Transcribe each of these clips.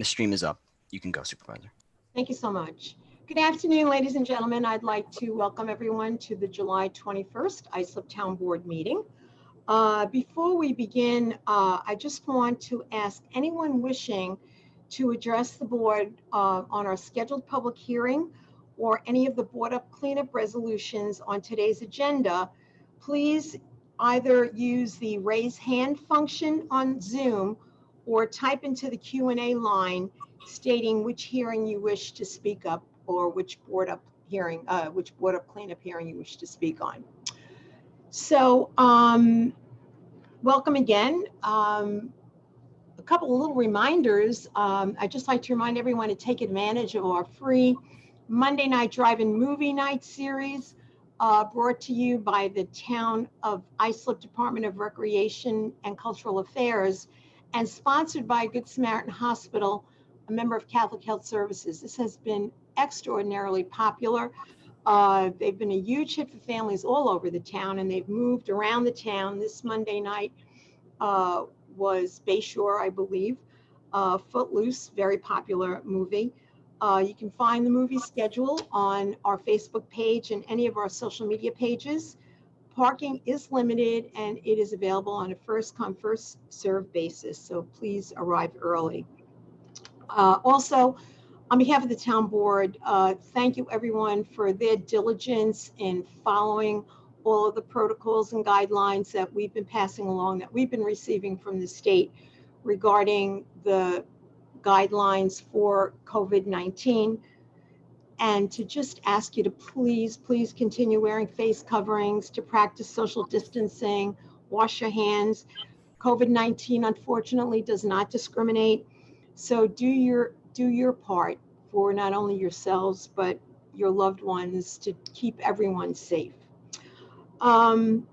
The stream is up. You can go, Supervisor. Thank you so much. Good afternoon, ladies and gentlemen. I'd like to welcome everyone to the July 21st Islip Town Board meeting. Before we begin, I just want to ask anyone wishing to address the board on our scheduled public hearing or any of the board up cleanup resolutions on today's agenda, please either use the raise hand function on Zoom or type into the Q&A line stating which hearing you wish to speak up or which board up cleanup hearing you wish to speak on. So welcome again. A couple of little reminders. I'd just like to remind everyone to take advantage of our free Monday night drive-in movie night series brought to you by the Town of Islip Department of Recreation and Cultural Affairs and sponsored by Good Samaritan Hospital, a member of Catholic Health Services. This has been extraordinarily popular. They've been a huge hit for families all over the town, and they've moved around the town. This Monday night was Bayshore, I believe. Footloose, very popular movie. You can find the movie schedule on our Facebook page and any of our social media pages. Parking is limited and it is available on a first come, first served basis, so please arrive early. Also, on behalf of the town board, thank you everyone for their diligence in following all of the protocols and guidelines that we've been passing along, that we've been receiving from the state regarding the guidelines for COVID-19. And to just ask you to please continue wearing face coverings, to practice social distancing, wash your hands. COVID-19 unfortunately does not discriminate. So do your part for not only yourselves, but your loved ones to keep everyone safe. I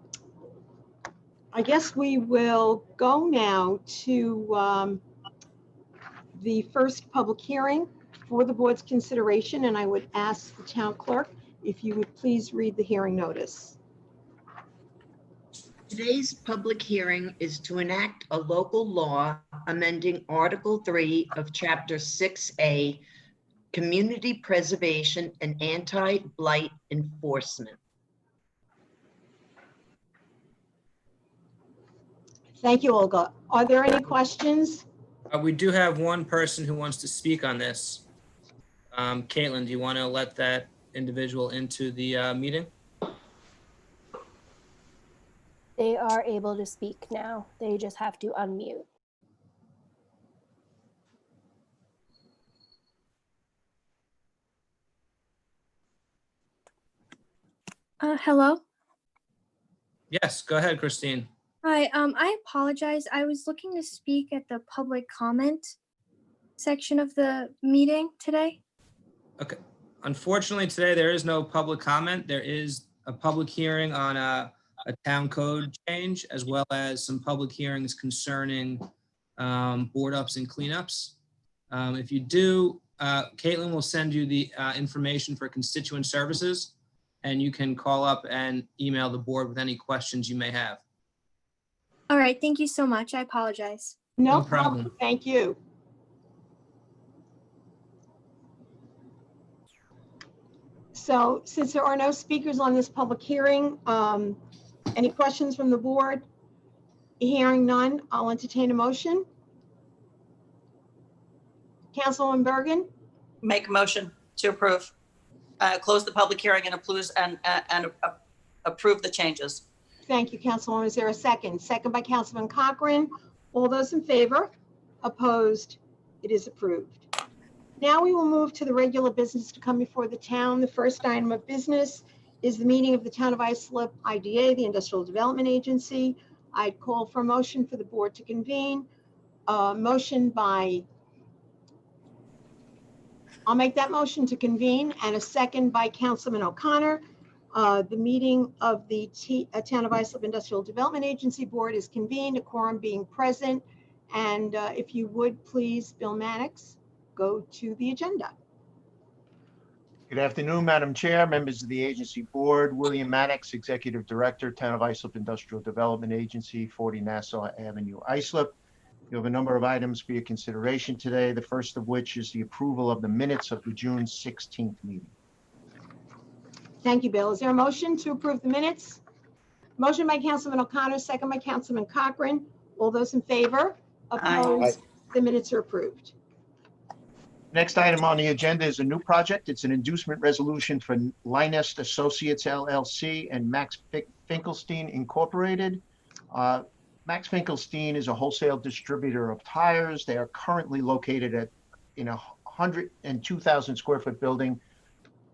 guess we will go now to the first public hearing for the board's consideration, and I would ask the town clerk if you would please read the hearing notice. Today's public hearing is to enact a local law amending Article 3 of Chapter 6A, Community Preservation and Anti-Blight Enforcement. Thank you, Olga. Are there any questions? We do have one person who wants to speak on this. Caitlin, do you want to let that individual into the meeting? They are able to speak now. They just have to unmute. Hello. Yes, go ahead, Christine. Hi, I apologize. I was looking to speak at the public comment section of the meeting today. Okay. Unfortunately, today there is no public comment. There is a public hearing on a town code change, as well as some public hearings concerning board ups and cleanups. If you do, Caitlin will send you the information for constituent services, and you can call up and email the board with any questions you may have. All right, thank you so much. I apologize. No problem. Thank you. So since there are no speakers on this public hearing, any questions from the board? Hearing none, I'll entertain a motion. Councilwoman Bergen? Make a motion to approve. Close the public hearing and approve the changes. Thank you, Councilwoman. Is there a second? Second by Councilman Cochran. All those in favor? Opposed? It is approved. Now we will move to the regular business to come before the town. The first item of business is the meeting of the Town of Islip IDA, the Industrial Development Agency. I'd call for a motion for the board to convene. Motion by, I'll make that motion to convene, and a second by Councilman O'Connor. The meeting of the Town of Islip Industrial Development Agency Board is convened, a quorum being present. And if you would please, Bill Mannix, go to the agenda. Good afternoon, Madam Chair, members of the agency board. William Mannix, Executive Director, Town of Islip Industrial Development Agency, 40 Nassau Avenue, Islip. You have a number of items for your consideration today, the first of which is the approval of the minutes of the June 16th meeting. Thank you, Bill. Is there a motion to approve the minutes? Motion by Councilman O'Connor, second by Councilman Cochran. All those in favor? Opposed? The minutes are approved. Next item on the agenda is a new project. It's an inducement resolution for Linest Associates LLC and Max Finkelstein Incorporated. Max Finkelstein is a wholesale distributor of tires. They are currently located in a 102,000 square foot building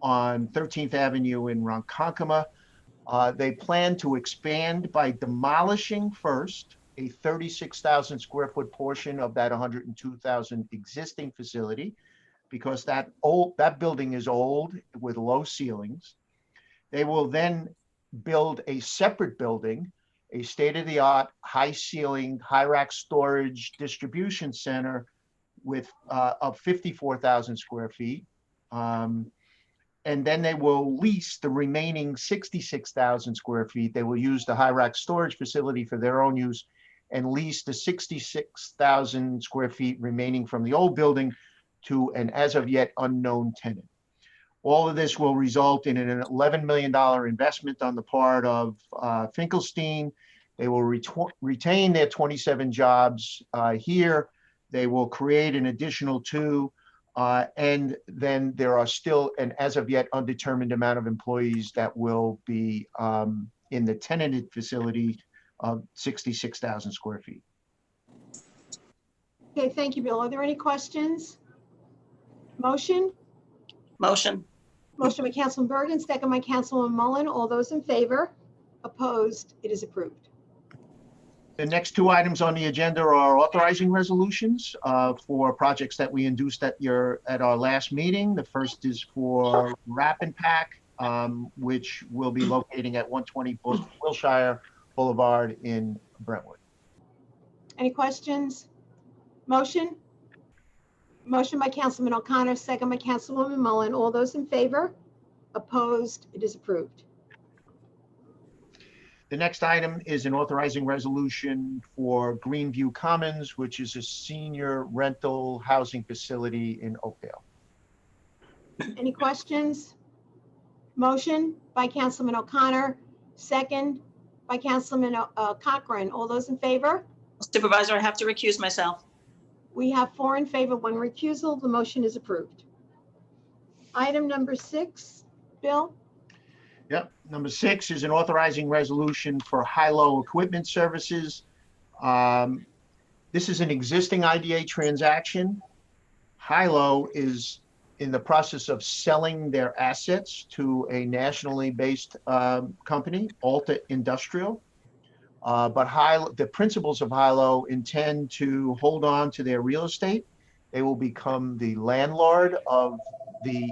on 13th Avenue in Ronkonkoma. They plan to expand by demolishing first a 36,000 square foot portion of that 102,000 existing facility, because that building is old with low ceilings. They will then build a separate building, a state-of-the-art, high ceiling, high rack storage distribution center of 54,000 square feet. And then they will lease the remaining 66,000 square feet. They will use the high rack storage facility for their own use and lease the 66,000 square feet remaining from the old building to an as of yet unknown tenant. All of this will result in an $11 million investment on the part of Finkelstein. They will retain their 27 jobs here. They will create an additional 2. And then there are still an as of yet undetermined amount of employees that will be in the tenanted facility of 66,000 square feet. Okay, thank you, Bill. Are there any questions? Motion? Motion. Motion by Councilman Bergen, second by Councilman Mullen. All those in favor? Opposed? It is approved. The next 2 items on the agenda are authorizing resolutions for projects that we induced at our last meeting. The first is for Wrap and Pack, which will be locating at 120 Wilshire Boulevard in Brentwood. Any questions? Motion? Motion by Councilman O'Connor, second by Councilwoman Mullen. All those in favor? Opposed? It is approved. The next item is an authorizing resolution for Greenview Commons, which is a senior rental housing facility in Oakdale. Any questions? Motion by Councilman O'Connor, second by Councilman Cochran. All those in favor? Supervisor, I have to recuse myself. We have 4 in favor, 1 recusal. The motion is approved. Item number 6, Bill? Yep. Number 6 is an authorizing resolution for high-low equipment services. This is an existing IDA transaction. High-low is in the process of selling their assets to a nationally based company, Alta Industrial. But the principals of high-low intend to hold on to their real estate. They will become the landlord of the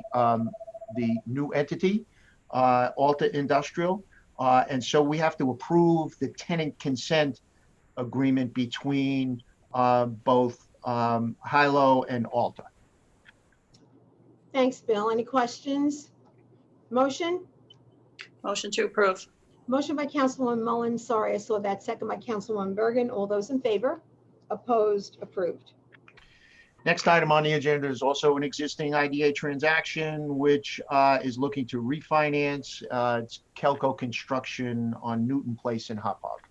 new entity, Alta Industrial. And so we have to approve the tenant consent agreement between both high-low and Alta. Thanks, Bill. Any questions? Motion? Motion to approve. Motion by Councilwoman Mullen. Sorry, I saw that. Second by Councilwoman Bergen. All those in favor? Opposed? Approved. Next item on the agenda is also an existing IDA transaction, which is looking to refinance. It's Kelco Construction on Newton Place in Hauppauge.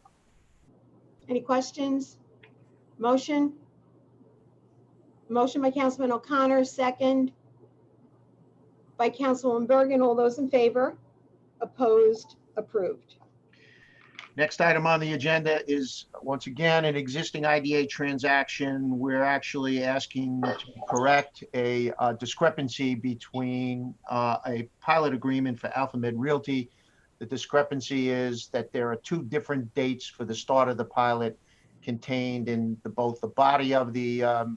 Any questions? Motion? Motion by Councilman O'Connor, second by Councilwoman Bergen. All those in favor? Opposed? Approved. Next item on the agenda is, once again, an existing IDA transaction. We're actually asking to correct a discrepancy between a pilot agreement for AlphaMed Realty. The discrepancy is that there are 2 different dates for the start of the pilot contained in both the body of the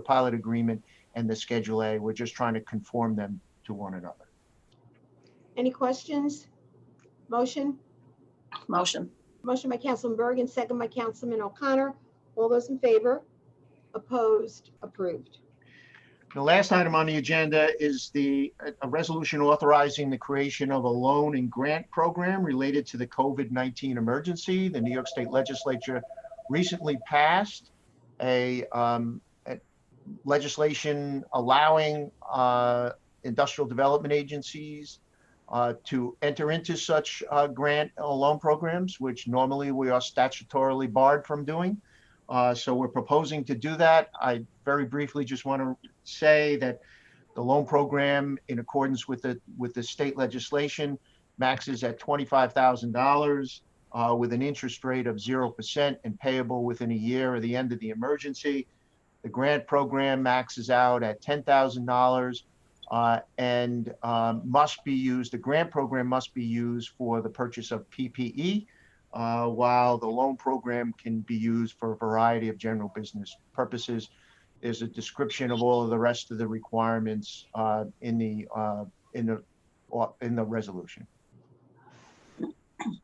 pilot agreement and the Schedule A. We're just trying to conform them to one another. Any questions? Motion? Motion. Motion by Councilman Bergen, second by Councilman O'Connor. All those in favor? Opposed? Approved. The last item on the agenda is a resolution authorizing the creation of a loan and grant program related to the COVID-19 emergency. The New York State Legislature recently passed a legislation allowing industrial development agencies to enter into such grant or loan programs, which normally we are statutorily barred from doing. So we're proposing to do that. I very briefly just want to say that the loan program, in accordance with the state legislation, maxes at $25,000 with an interest rate of 0% and payable within a year of the end of the emergency. The grant program maxes out at $10,000 and must be used. The grant program must be used for the purchase of PPE, while the loan program can be used for a variety of general business purposes. There's a description of all of the rest of the requirements in the resolution.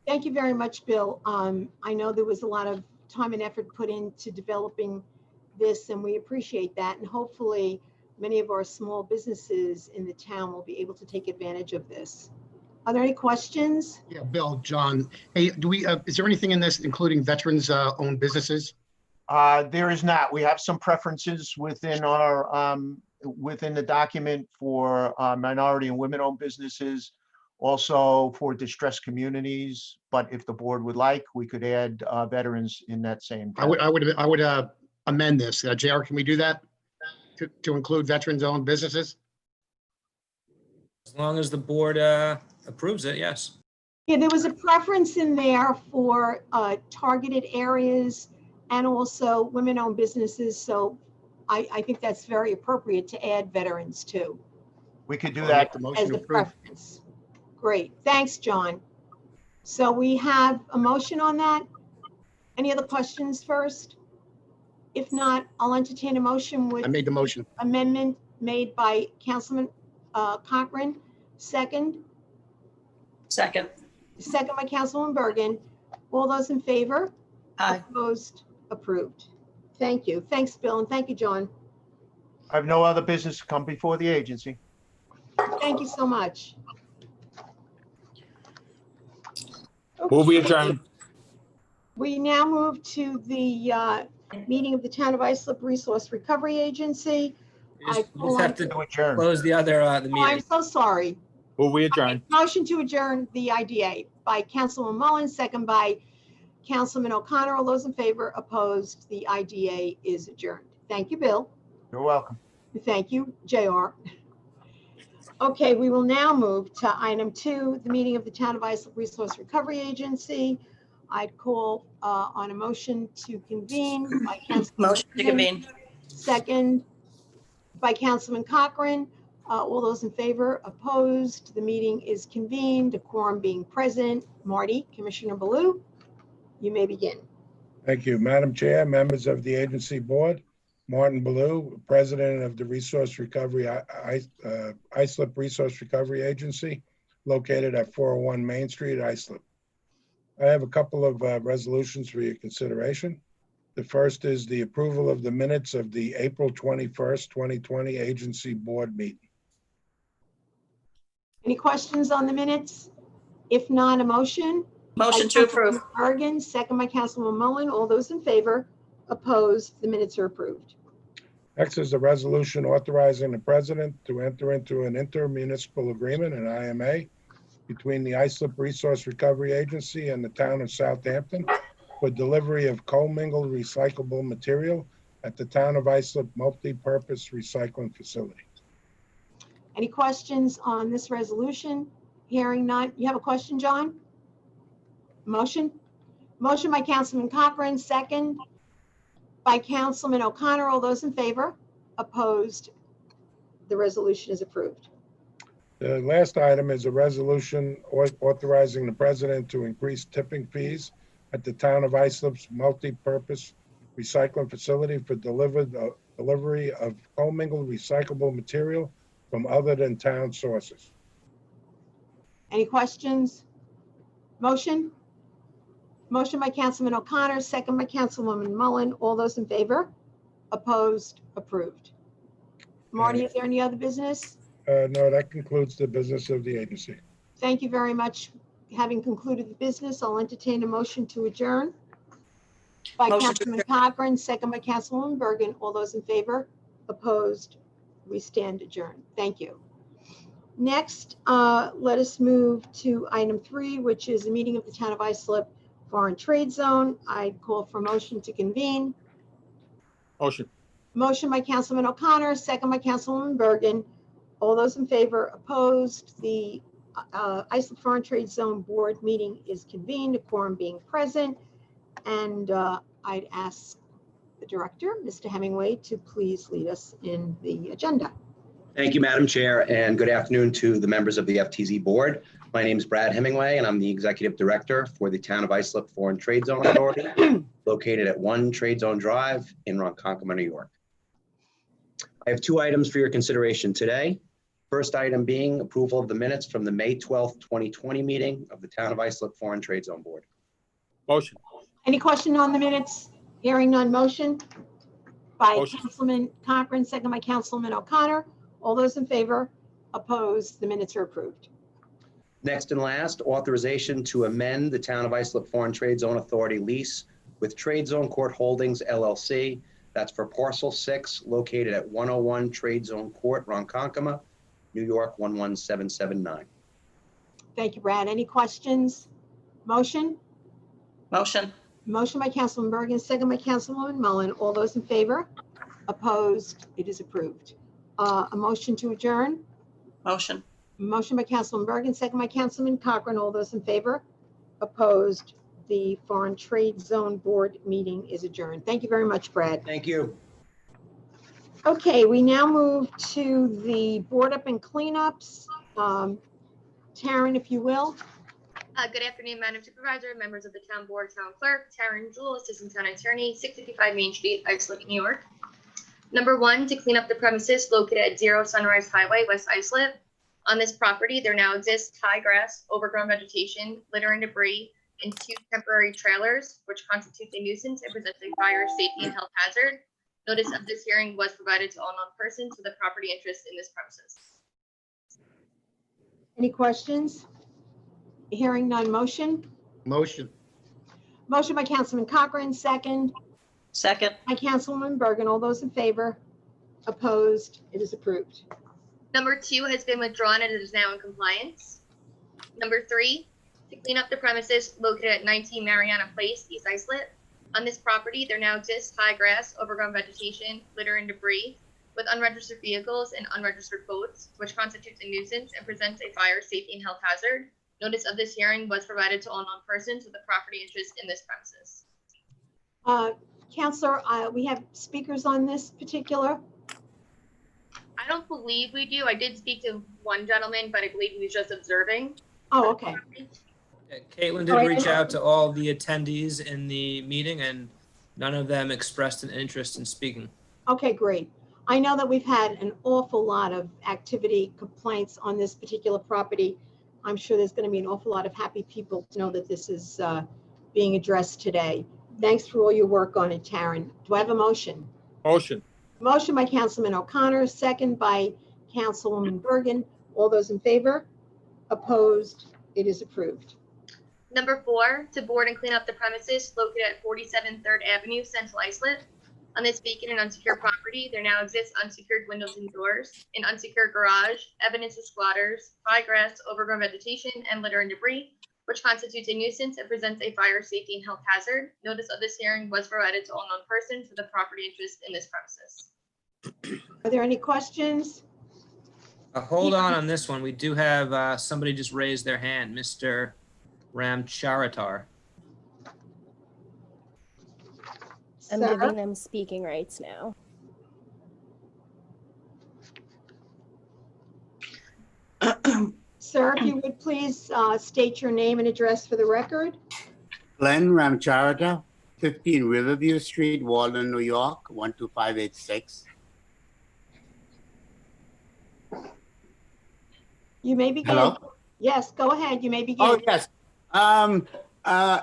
Thank you very much, Bill. I know there was a lot of time and effort put into developing this, and we appreciate that. And hopefully many of our small businesses in the town will be able to take advantage of this. Are there any questions? Yeah, Bill, John, hey, is there anything in this including veterans owned businesses? There is not. We have some preferences within our within the document for minority and women-owned businesses, also for distressed communities. But if the board would like, we could add veterans in that same. I would amend this. JR, can we do that to include veterans-owned businesses? As long as the board approves it, yes. Yeah, there was a preference in there for targeted areas and also women-owned businesses. So I think that's very appropriate to add veterans too. We could do that. As the preference. Great, thanks, John. So we have a motion on that. Any other questions first? If not, I'll entertain a motion with. I made the motion. Amendment made by Councilman Cochran, second. Second. Second by Councilwoman Bergen. All those in favor? Aye. Opposed? Approved. Thank you. Thanks, Bill, and thank you, John. I have no other business to come before the agency. Thank you so much. Will we adjourn? We now move to the meeting of the Town of Islip Resource Recovery Agency. We just have to To adjourn. close the other the Oh, I'm meeting. so sorry. Will we adjourn? Motion to adjourn the IDA by Councilwoman Mullin, second by Councilman O'Connor. All those in favor? Opposed? The IDA is adjourned. Thank you, Bill. You're welcome. Thank you, JR. Okay, we will now move to item 2, the meeting of the Town of Islip Resource Recovery Agency. I'd call on a motion to convene by Councilman. Motion to convene. Second by Councilman Cochran. All those in favor? Opposed? The meeting is convened, a quorum being present. Marty, Commissioner Baloo, you may begin. Thank you, Madam Chair, members of the agency board. Martin Ballou, President of the Resource Recovery, Islip Resource Recovery Agency, located at 401 Main Street, Islip. I have a couple of resolutions for your consideration. The first is the approval of the minutes of the April 21st, 2020 agency board meeting. Any questions on the minutes? If not, a motion? Motion to approve. Bergen, second by Councilwoman Mullin. All those in favor? Opposed? The minutes are approved. Next is a resolution authorizing the president to enter into an intermunicipal agreement, an IMA, between the Islip Resource Recovery Agency and the town of Southampton for delivery of commingled recyclable material at the town of Islip multi-purpose recycling facility. Any questions on this resolution? Hearing none. You have a question, John? Motion? Motion by Councilman Cochran, second by Councilman O'Connor. All those in favor? Opposed? The resolution is approved. The last item is a resolution authorizing the president to increase tipping fees at the town of Islip's multi-purpose recycling facility for delivery of commingled recyclable material from other than town sources. Any questions? Motion? Motion by Councilman O'Connor, second by Councilwoman Mullin. All those in favor? Opposed? Approved. Marty, is there any other business? No, that concludes the business of the agency. Thank you very much. Having concluded the business, I'll entertain a motion to adjourn. By Motion to Councilman Cochran, second by Councilwoman Bergen. All those in favor? Opposed? We stand adjourned. Thank you. Next, let us move to item 3, which is a meeting of the Town of Islip Foreign Trade Zone. I call for motion to convene. Motion. Motion by Councilman O'Connor, second by Councilwoman Bergen. All those in favor? Opposed? The Islip Foreign Trade Zone Board meeting is convened, a quorum being present. And I'd ask the director, Mr. Hemingway, to please lead us in the agenda. Thank you, Madam Chair, and good afternoon to the members of the FTZ Board. My name is Brad Hemingway, and I'm the Executive Director for the Town of Islip Foreign Trade Zone Authority, located at 1 Trade Zone Drive in Ronkonkoma, New York. I have 2 items for your consideration today. First item being approval of the minutes from the May 12th, 2020 meeting of the Town of Islip Foreign Trade Zone Board. Motion. Any question on the minutes? Hearing none, motion by Motion. Councilman Cochran, second by Councilman O'Connor. All those in favor? Opposed? The minutes are approved. Next and last, authorization to amend the Town of Islip Foreign Trade Zone Authority lease with Trade Zone Court Holdings, LLC. That's for parcel 6 located at 101 Trade Zone Court, Ronkonkoma, New York 11779. Thank you, Brad. Any questions? Motion? Motion. Motion by Councilman Bergen, second by Councilwoman Mullen. All those in favor? Opposed? It is approved. A motion to adjourn? Motion. Motion by Councilman Bergen, second by Councilman Cochran. All those in favor? Opposed? The Foreign Trade Zone Board meeting is adjourned. Thank you very much, Brad. Thank you. Okay, we now move to the board up and cleanups. Taryn, if you will. Good afternoon, Madam Supervisor, members of the Town Board, Town Clerk, Taryn Jewell, Assistant Town Attorney, 655 Main Street, Islip, New York. Number 1, to clean up the premises located at 0 Sunrise Highway, West Islip. On this property, there now exists high grass, overgrown vegetation, litter and debris, and 2 temporary trailers, which constitutes a nuisance and presents a fire, safety, and health hazard. Notice of this hearing was provided to all known persons with a property interest in this premises. Any questions? Hearing none, motion. Motion. Motion by Councilman Cochran, second Second. by Councilwoman Bergen. All those in favor? Opposed? It is approved. Number 2 has been withdrawn and it is now in compliance. Number 3, to clean up the premises located at 19 Mariana Place, East Islip. On this property, there now exists high grass, overgrown vegetation, litter and debris, with unregistered vehicles and unregistered boats, which constitutes a nuisance and presents a fire, safety, and health hazard. Notice of this hearing was provided to all known persons with a property interest in this premises. Counselor, we have speakers on this particular. I don't believe we do. I did speak to one gentleman, but I believe he was just observing. Oh, okay. Caitlin did All right, reach out to all the attendees in the meeting, and none of them expressed an interest in speaking. Okay, great. I know that we've had an awful lot of activity complaints on this particular property. I'm sure there's going to be an awful lot of happy people to know that this is being addressed today. Thanks for all your work on it, Taryn. Do I have a motion? Motion. Motion by Councilman O'Connor, second by Councilwoman Bergen. All those in favor? Opposed? It is approved. Number 4, to board and clean up the premises located at 47 3rd Avenue, Central Islip. On this vacant and unsecured property, there now exists unsecured windows and doors, an unsecured garage, evidence of squatters, high grass, overgrown vegetation, and litter and debris, which constitutes a nuisance and presents a fire, safety, and health hazard. Notice of this hearing was provided to all known persons with a property interest in this premises. Are there any questions? Hold on this one. We do have somebody just raised their hand, Mr. Ramcharatar. I'm Sir? giving them speaking rights now. Sir, if you would please state your name and address for the record. Glenn Ramcharata, 15 Riverview Street, Walden, New York, 12586. You may begin. Hello? Yes, go ahead. You may begin. Oh, yes.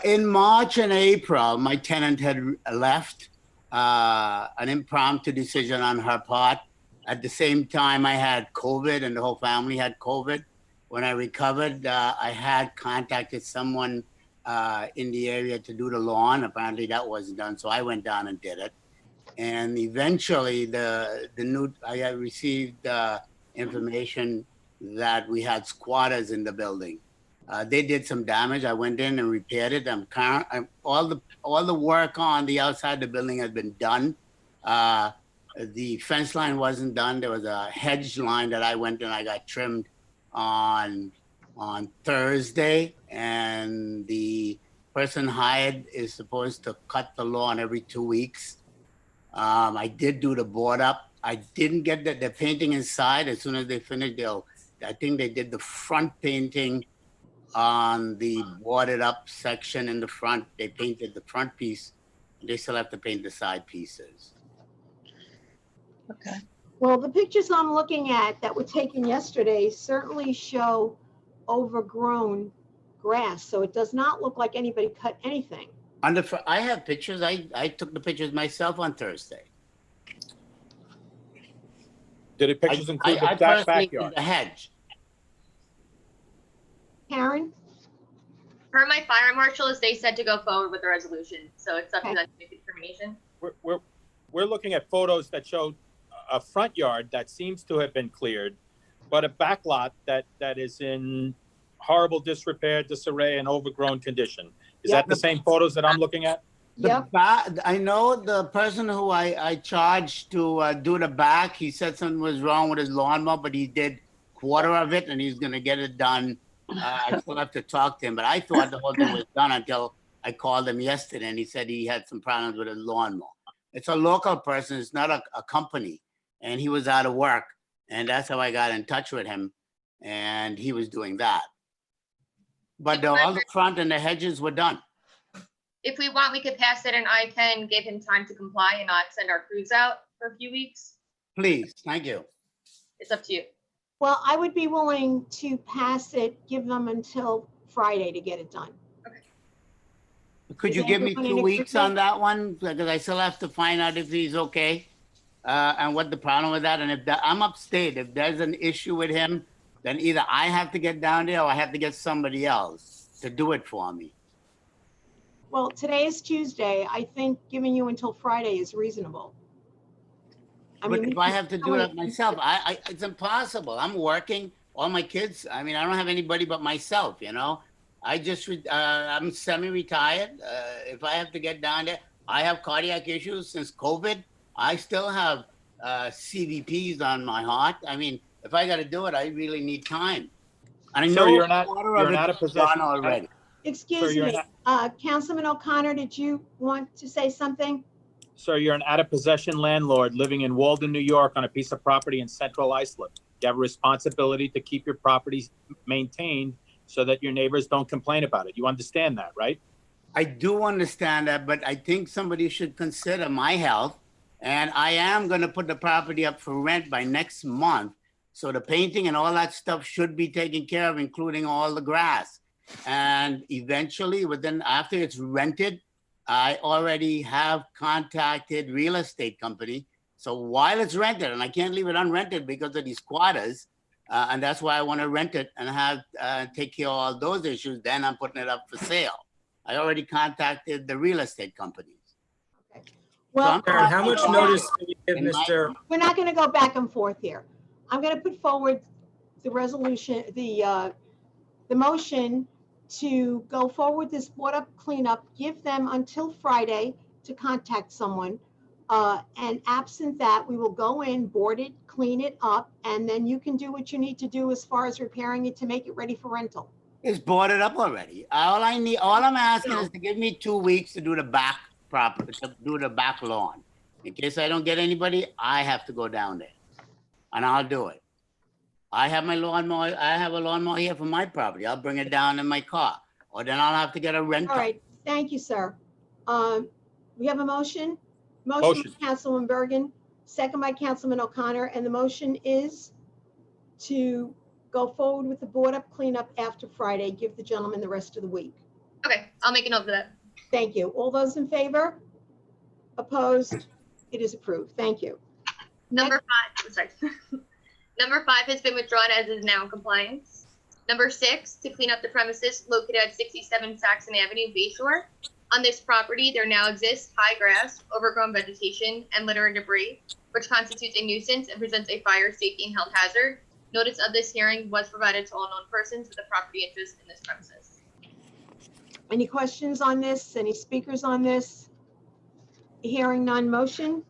In March and April, my tenant had left, an impromptu decision on her part. At the same time, I had COVID and the whole family had COVID. When I recovered, I had contacted someone in the area to do the lawn. Apparently that wasn't done, so I went down and did it. And eventually I had received information that we had squatters in the building. They did some damage. I went in and repaired it. All the work on the outside of the building has been done. The fence line wasn't done. There was a hedge line that I went and I got trimmed on Thursday, and the person hired is supposed to cut the lawn every 2 weeks. I did do the board up. I didn't get the painting inside. As soon as they finished, I think they did the front painting on the boarded up section in the front. They painted the front piece. They still have to paint the side pieces. Okay. Well, the pictures I'm looking at that were taken yesterday certainly show overgrown grass, so it does not look like anybody cut anything. I have pictures. I took the pictures myself on Thursday. Did the pictures include I the back personally backyard? did the hedge. Karen? Per my fire marshals, they said to go forward with the resolution, so it's up to Okay. them to make the determination. We're looking at photos that show a front yard that seems to have been cleared, but a back lot that is in horrible disrepair, disarray, and overgrown condition. Is Yep. that the same photos that I'm looking at? Yep. I know the person who I charged to do the back, he said something was wrong with his lawnmower, but he did quarter of it and he's gonna get it done. I still have to talk to him, but I thought the whole thing was done until I called him yesterday and he said he had some problems with his lawnmower. It's a local person, it's not a company, and he was out of work. And that's how I got in touch with him, and he was doing that. But all the front and the hedges were done. If we want, we could pass it and I can give him time to comply and not send our crews out for a few weeks. Please, thank you. It's up to you. Well, I would be willing to pass it, give them until Friday to get it done. Could Is you give me everyone 2 in weeks agreement? on that one? Because I still have to find out if he's okay and what the problem with that. And if I'm upstate, if there's an issue with him, then either I have to get down there or I have to get somebody else to do it for me. Well, today is Tuesday. I think giving you until Friday is reasonable. But if I have to do only- it myself, it's impossible. I'm working, all my kids. I mean, I don't have anybody but myself, you know. I'm semi-retired. If I have to get down there, I have cardiac issues since COVID. I still have CVPs on my heart. I mean, if I got to do it, I really need time. And I Sir, know you're not quarter of out it of is possession. done already. Excuse you're me, Councilman O'Connor, did you want to say something? Sir, you're an out-of-possession landlord living in Walden, New York on a piece of property in central Islip. You have a responsibility to keep your properties maintained so that your neighbors don't complain about it. You understand that, right? I do understand that, but I think somebody should consider my health. And I am going to put the property up for rent by next month. So the painting and all that stuff should be taken care of, including all the grass. And eventually, after it's rented, I already have contacted real estate company. So while it's rented, and I can't leave it unrented because of these squatters, and that's why I want to rent it and have take care of all those issues. Then I'm putting it up for sale. I already contacted the real estate companies. Well, Karen, how much notice did you give Mr. we're not going to go back and forth here. I'm going to put forward the resolution, the motion to go forward this board up cleanup, give them until Friday to contact someone. And absent that, we will go in, board it, clean it up, and then you can do what you need to do as far as repairing it to make it ready for rental. It's boarded up already. All I'm asking is to give me 2 weeks to do the back property, to do the back lawn. In case I don't get anybody, I have to go down there and I'll do it. I have my lawnmower. I have a lawnmower here for my property. I'll bring it down in my car, or then I'll have to get a rental. All right, thank you, sir. We have a motion? Motion. By Councilman Bergen, second by Councilman O'Connor, and the motion is to go forward with the board up cleanup after Friday, give the gentleman the rest of the week. Okay, I'll make a note of that. Thank you. All those in favor? Opposed? It is approved. Thank you. Number 5, sorry. Number 5 has been withdrawn as is now in compliance. Number 6, to clean up the premises located at 67 Saxon Avenue, Bayshore. On this property, there now exists high grass, overgrown vegetation, and litter and debris, which constitutes a nuisance and presents a fire, safety, and health hazard. Notice of this hearing was provided to all known persons with a property interest in this premises. Any questions on this? Any speakers on this? Hearing none, motion?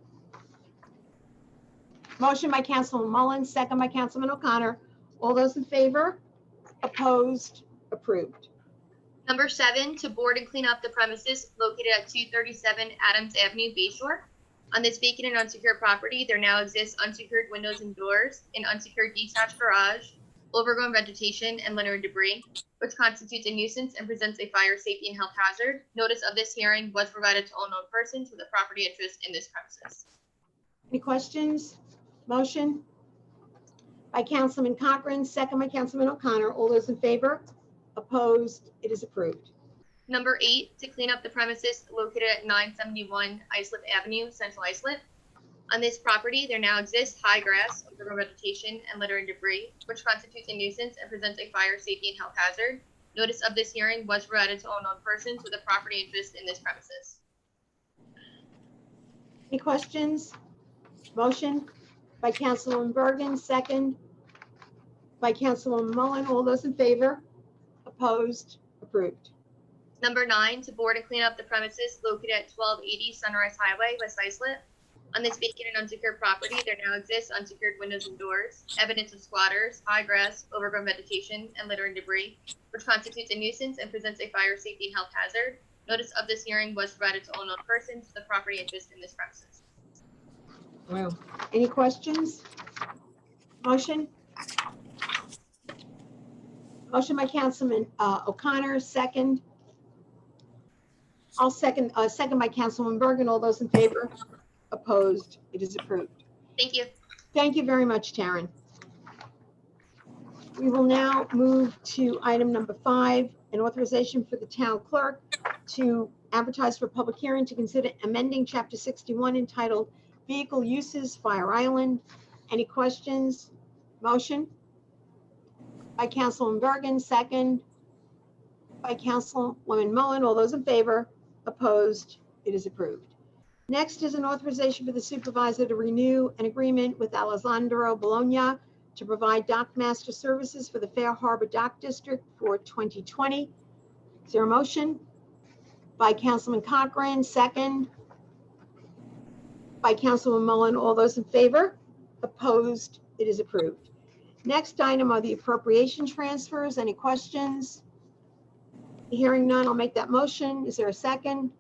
Motion by Councilman Mullins, second by Councilman O'Connor. All those in favor? Opposed? Approved. Number 7, to board and clean up the premises located at 237 Adams Avenue, Bayshore. On this vacant and unsecured property, there now exists unsecured windows and doors, an unsecured detached garage, overgrown vegetation, and litter and debris, which constitutes a nuisance and presents a fire, safety, and health hazard. Notice of this hearing was provided to all known persons with a property interest in this premises. Any questions? Motion? By Councilman Cochran, second by Councilman O'Connor. All those in favor? Opposed? It is approved. Number 8, to clean up the premises located at 971 Islip Avenue, Central Islip. On this property, there now exists high grass, overgrown vegetation, and litter and debris, which constitutes a nuisance and presents a fire, safety, and health hazard. Notice of this hearing was provided to all known persons with a property interest in this premises. Any questions? Motion? By Councilwoman Bergen, second by Councilwoman Mullen. All those in favor? Opposed? Approved. Number 9, to board and clean up the premises located at 1280 Sunrise Highway, West Islip. On this vacant and unsecured property, there now exists unsecured windows and doors, evidence of squatters, high grass, overgrown vegetation, and litter and debris, which constitutes a nuisance and presents a fire, safety, and health hazard. Notice of this hearing was provided to all known persons with a property interest in this premises. Wow. Any questions? Motion? Motion by Councilman O'Connor, second. I'll second by Councilwoman Bergen. All those in favor? Opposed? It is approved. Thank you. Thank you very much, Taryn. We will now move to item number 5, an authorization for the town clerk to advertise for public hearing to consider amending Chapter 61 entitled Vehicle Uses, Fire Island. Any questions? Motion? By Councilwoman Bergen, second by Councilwoman Mullen. All those in favor? Opposed? It is approved. Next is an authorization for the supervisor to renew an agreement with Alessandro Bologna to provide dock master services for the Fair Harbor Dock District for 2020. Is there a motion? By Councilman Cochran, second by Councilwoman Mullen. All those in favor? Opposed? It is approved. Next item are the appropriation transfers. Any questions? Hearing none, I'll make that motion. Is there a second?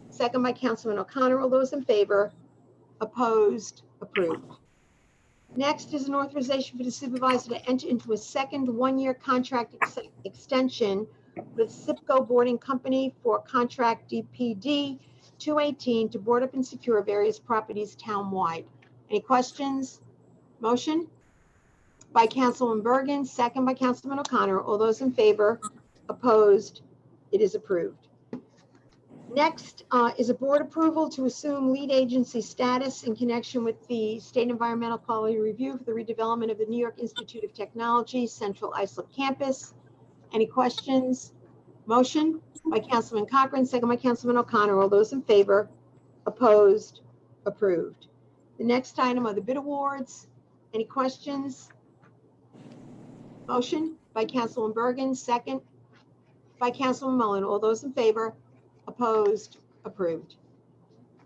Second by Councilman O'Connor. All those in favor? Opposed? Approved. Next is an authorization for the supervisor to enter into a second one-year contract extension with SIPCO Boarding Company for contract DPD 218 to board up and secure various properties townwide. Any questions? Motion? By Councilwoman Bergen, second by Councilman O'Connor. All those in favor? Opposed? It is approved. Next is a board approval to assume lead agency status in connection with the State Environmental Quality Review for the redevelopment of the New York Institute of Technology Central Islip Campus. Any questions? Motion by Councilman Cochran, second by Councilman O'Connor. All those in favor? Opposed? Approved. The next item are the bid awards. Any questions? Motion by Councilman Bergen, second by Councilman Mullen. All those in favor? Opposed? Approved.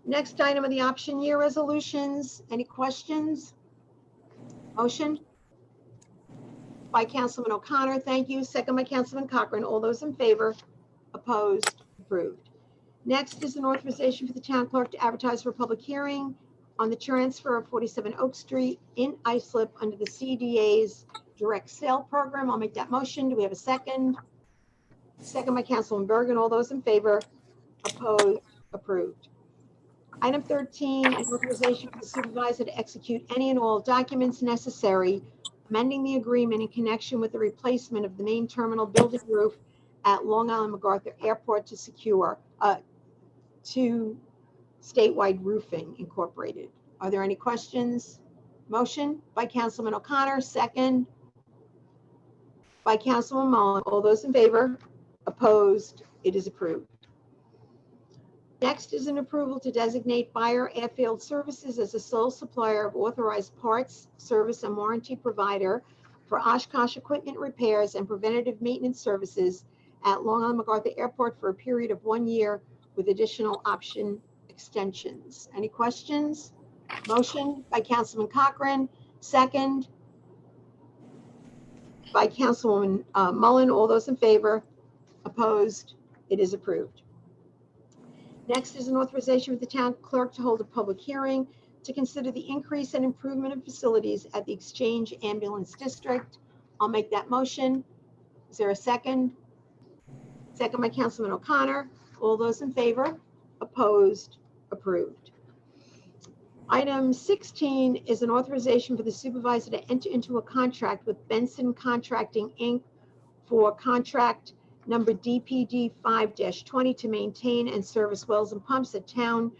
Next item are the option year resolutions. Any questions? Motion by Councilman O'Connor. Thank you. Second by Councilman Cochran. All those in favor? Opposed? Approved. Next is an authorization for the town clerk to advertise for a public hearing on the transfer of 47 Oak Street in Islip under the CDA's direct sale program. I'll make that motion. Do we have a second? Second by Councilman Bergen. All those in favor? Opposed? Approved. Item 13, an authorization for the supervisor to execute any and all documents necessary, amending the agreement in connection with the replacement of the main terminal building roof at Long Island MacArthur Airport to secure to Statewide Roofing Incorporated. Are there any questions? Motion by Councilman O'Connor, second by Councilman Mullen. All those in favor? Opposed? It is approved. Next is an approval to designate Buyer Airfield Services as a sole supplier of authorized parts, service, and warranty provider for Oshkosh equipment repairs and preventative maintenance services at Long Island MacArthur Airport for a period of 1 year with additional option extensions. Any questions? Motion by Councilman Cochran, second by Councilwoman Mullen. All those in favor? Opposed? It is approved. Next is an authorization for the town clerk to hold a public hearing to consider the increase and improvement of facilities at the Exchange Ambulance District. I'll make that motion. Is there a second? Second by Councilman O'Connor. All those in favor? Opposed? Approved. Item 16 is an authorization for the supervisor to enter into a contract with Benson Contracting, Inc. for contract number DPD 5-20 to maintain and service wells and pumps at town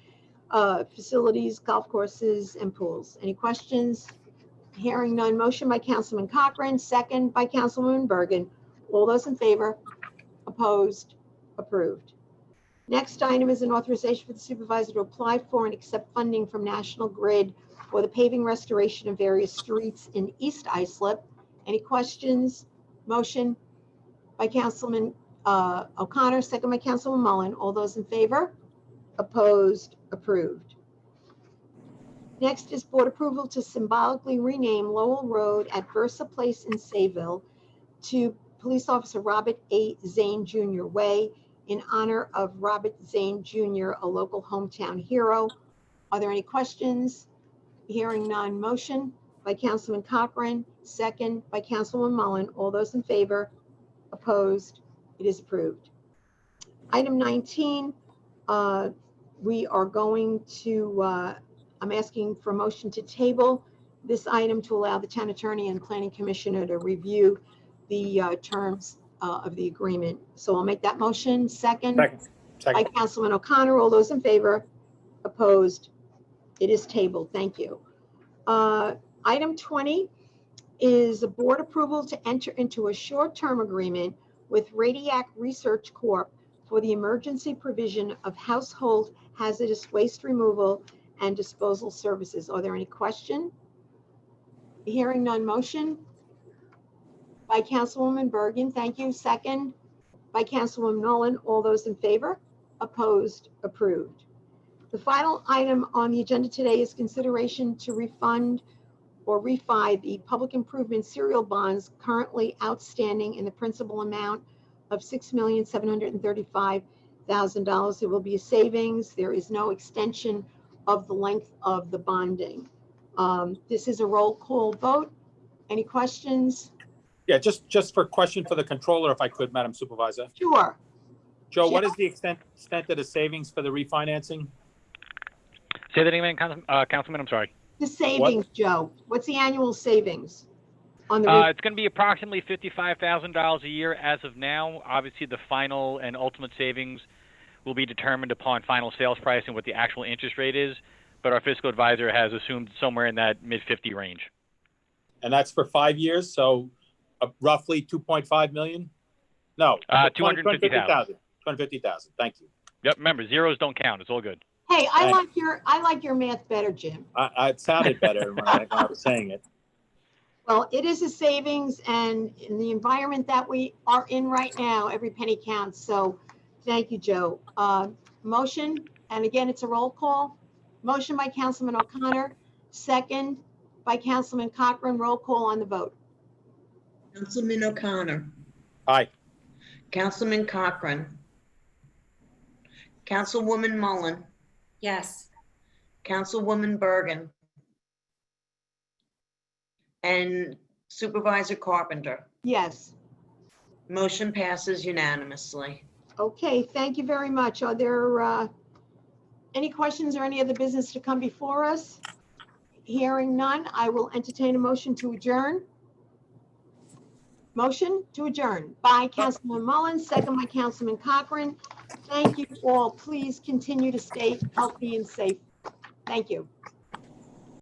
facilities, golf courses, and pools. Any questions? Hearing none. Motion by Councilman Cochran, second by Councilwoman Bergen. All those in favor? Opposed? Approved. Next item is an authorization for the supervisor to apply for and accept funding from National Grid for the paving restoration of various streets in East Islip. Any questions? Motion by Councilman O'Connor, second by Councilman Mullen. All those in favor? Opposed? Approved. Next is board approval to symbolically rename Lowell Road at Versa Place in Sayville to Police Officer Robert A. Zane Jr. Way in honor of Robert Zane Jr., a local hometown hero. Are there any questions? Hearing none. Motion by Councilman Cochran, second by Councilwoman Mullen. All those in favor? Opposed? It is approved. Item 19, we are going to, I'm asking for a motion to table this item to allow the town attorney and planning commissioner to review the terms of the agreement. So I'll make that motion. Second by Councilman O'Connor. All those in favor? Opposed? It is tabled. Thank you. Item 20 is a board approval to enter into a short-term agreement with Radiac Research Corp. For the emergency provision of household hazardous waste removal and disposal services. Are there any questions? Hearing none. Motion by Councilwoman Bergen. Thank you. Second by Councilwoman Nolan. All those in favor? Opposed? Approved. The final item on the agenda today is consideration to refund or refi the public improvement serial bonds currently outstanding in the principal amount of $6,735,000. There will be a savings. There is no extension of the length of the bonding. This is a roll call vote. Any questions? Yeah, just for question for the controller, if I could, Madam Supervisor. Sure. Joe, what is the extent of the savings for the refinancing? Say that again, Councilman, I'm sorry. The savings, Joe. What's the annual savings on the? It's going to be approximately $55,000 a year as of now. Obviously, the final and ultimate savings will be determined upon final sales price and what the actual interest rate is. But our fiscal advisor has assumed somewhere in that mid-50 range. And that's for 5 years, so roughly 2.5 million? No, 250,000. 250,000. Thank you. Yep. Remember, zeros don't count. It's all good. Hey, I like your math better, Jim. It sounded better when I was saying it. Well, it is a savings, and in the environment that we are in right now, every penny counts. So thank you, Joe. Motion, and again, it's a roll call. Motion by Councilman O'Connor, second by Councilman Cochran. Roll call on the vote. Councilman O'Connor. Aye. Councilman Cochran. Councilwoman Mullen. Yes. Councilwoman Bergen. And Supervisor Carpenter. Yes. Motion passes unanimously. Okay, thank you very much. Are there any questions or any other business to come before us? Hearing none, I will entertain a motion to adjourn. Motion to adjourn by Councilman Mullins, second by Councilman Cochran. Thank you all. Please continue to stay healthy and safe. Thank you.